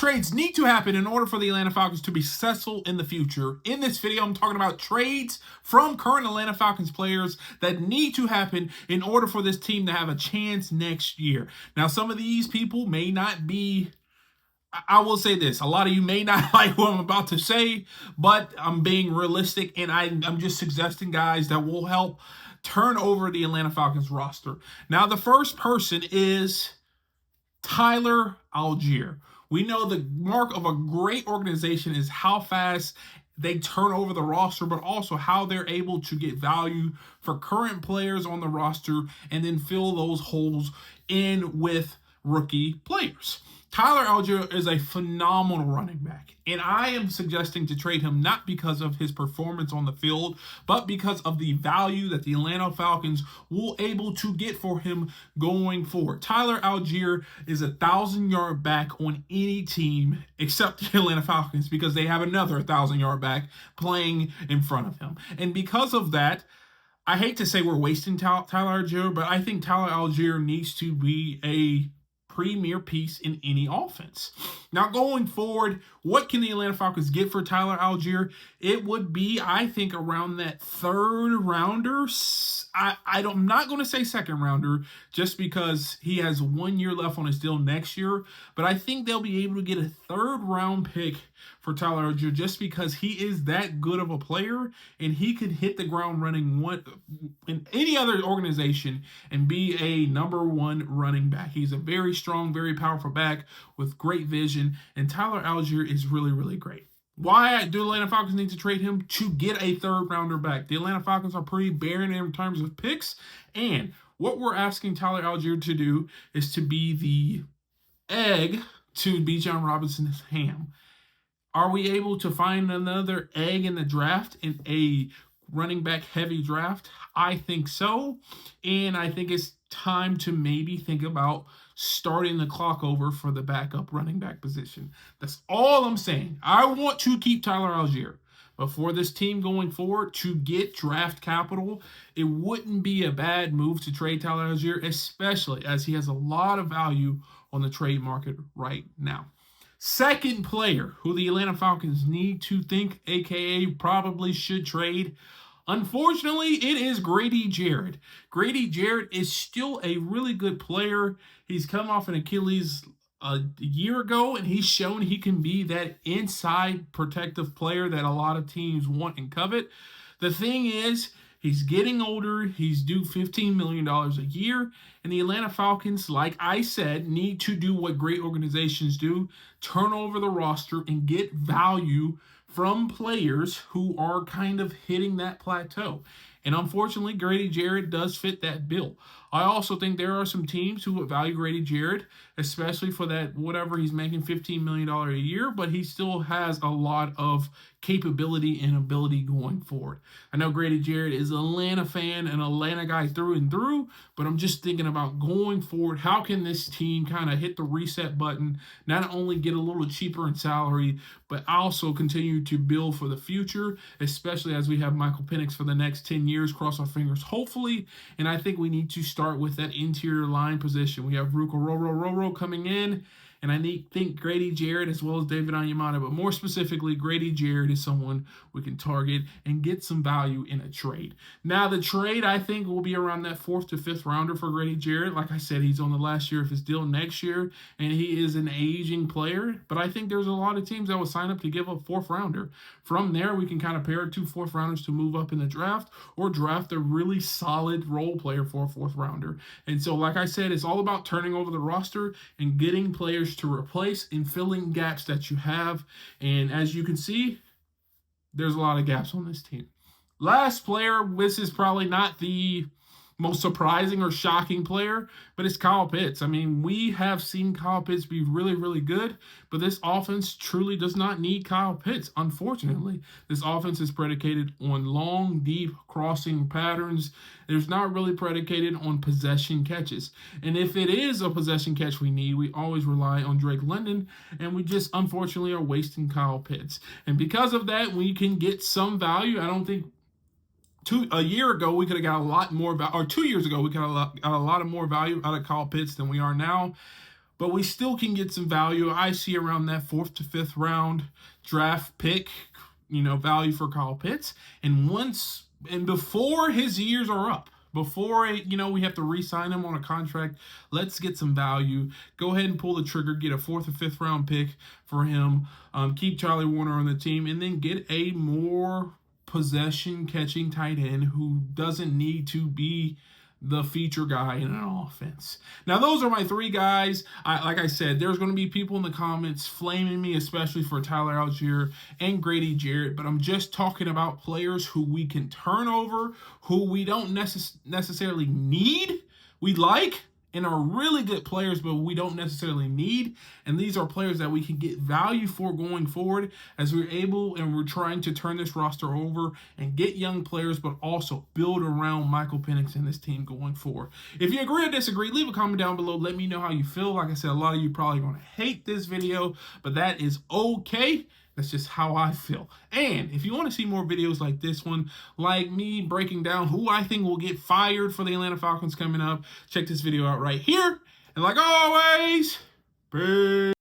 trades need to happen in order for the Atlanta Falcons to be successful in the future. In this video, I'm talking about trades from current Atlanta Falcons players that need to happen in order for this team to have a chance next year. Now, some of these people may not be, I will say this, a lot of you may not like what I'm about to say, but I'm being realistic, and I'm just suggesting guys that will help turn over the Atlanta Falcons roster. Now, the first person is Tyler Allgeier. We know the mark of a great organization is how fast they turn over the roster, but also how they're able to get value for current players on the roster and then fill those holes in with rookie players. Tyler Allgeier is a phenomenal running back, and I am suggesting to trade him not because of his performance on the field, but because of the value that the Atlanta Falcons will able to get for him going forward. Tyler Allgeier is a 1,000-yard back on any team except the Atlanta Falcons because they have another 1,000-yard back playing in front of him. And because of that, I hate to say we're wasting Tyler Allgeier, but I think Tyler Allgeier needs to be a premier piece in any offense. Now, going forward, what can the Atlanta Falcons get for Tyler Allgeier? It would be, I think, around that third rounder. I'm not going to say second rounder just because he has 1 year left on his deal next year, but I think they'll be able to get a third round pick for Tyler Allgeier just because he is that good of a player and he could hit the ground running in any other organization and be a number one running back. He's a very strong, very powerful back with great vision, and Tyler Allgeier is really, really great. Why do the Atlanta Falcons need to trade him? To get a third rounder back. The Atlanta Falcons are pretty barren in terms of picks, and what we're asking Tyler Allgeier to do is to be the egg to Bijan Robinson's ham. Are we able to find another egg in the draft in a running back heavy draft? I think so, and I think it's time to maybe think about starting the clock over for the backup running back position. That's all I'm saying. I want to keep Tyler Allgeier, but for this team going forward to get draft capital, it wouldn't be a bad move to trade Tyler Allgeier, especially as he has a lot of value on the trade market right now. Second player who the Atlanta Falcons need to think, aka probably should trade, unfortunately, it is Grady Jarrett. Grady Jarrett is still a really good player. He's come off an Achilles a year ago, and he's shown he can be that inside protective player that a lot of teams want and covet. The thing is, he's getting older. He's due $15 million a year. And the Atlanta Falcons, like I said, need to do what great organizations do, turn over the roster and get value from players who are kind of hitting that plateau. And unfortunately, Grady Jarrett does fit that bill. I also think there are some teams who would value Grady Jarrett, especially for that whatever he's making $15 million a year, but he still has a lot of capability and ability going forward. I know Grady Jarrett is an Atlanta fan, an Atlanta guy through and through, but I'm just thinking about going forward, how can this team kind of hit the reset button, not only get a little cheaper in salary, but also continue to build for the future, especially as we have Michael Penix for the next 10 years, cross our fingers, hopefully. And I think we need to start with that interior line position. We have Ruka Roro coming in, and I think Grady Jarrett as well as David Onyemata, but more specifically, Grady Jarrett is someone we can target and get some value in a trade. Now, the trade, I think, will be around that 4th to 5th rounder for Grady Jarrett. Like I said, he's on the last year of his deal next year, and he is an aging player, but I think there's a lot of teams that will sign up to give a 4th rounder. From there, we can kind of pair 2 4th rounders to move up in the draft or draft a really solid role player for a 4th rounder. And so, like I said, it's all about turning over the roster and getting players to replace and filling gaps that you have. And as you can see, there's a lot of gaps on this team. Last player, this is probably not the most surprising or shocking player, but it's Kyle Pitts. I mean, we have seen Kyle Pitts be really, really good, but this offense truly does not need Kyle Pitts. Unfortunately, this offense is predicated on long, deep crossing patterns. There's not really predicated on possession catches. And if it is a possession catch we need, we always rely on Drake London, and we just unfortunately are wasting Kyle Pitts. And because of that, we can get some value. I don't think a year ago, we could have got a lot more value, or 2 years ago, we could have got a lot of more value out of Kyle Pitts than we are now. but we still can get some value. I see around that 4th to 5th round draft pick, value for Kyle Pitts. And before his years are up, before we have to re-sign him on a contract, let's get some value. Go ahead and pull the trigger, get a 4th or 5th round pick for him. Keep Charlie Warner on the team, and then get a more possession catching tight end who doesn't need to be the feature guy in an offense. Now, those are my 3 guys. Like I said, there's going to be people in the comments flaming me, especially for Tyler Allgeier and Grady Jarrett, but I'm just talking about players who we can turn over, who we don't necessarily need. We like and are really good players, but we don't necessarily need. And these are players that we can get value for going forward as we're trying to turn this roster over and get young players, but also build around Michael Penix and this team going forward. If you agree or disagree, leave a comment down below. Let me know how you feel. Like I said, a lot of you probably going to hate this video, but that is okay. That's just how I feel. And if you want to see more videos like this one, like me breaking down who I think will get fired for the Atlanta Falcons coming up, check this video out right here. And like always, peace.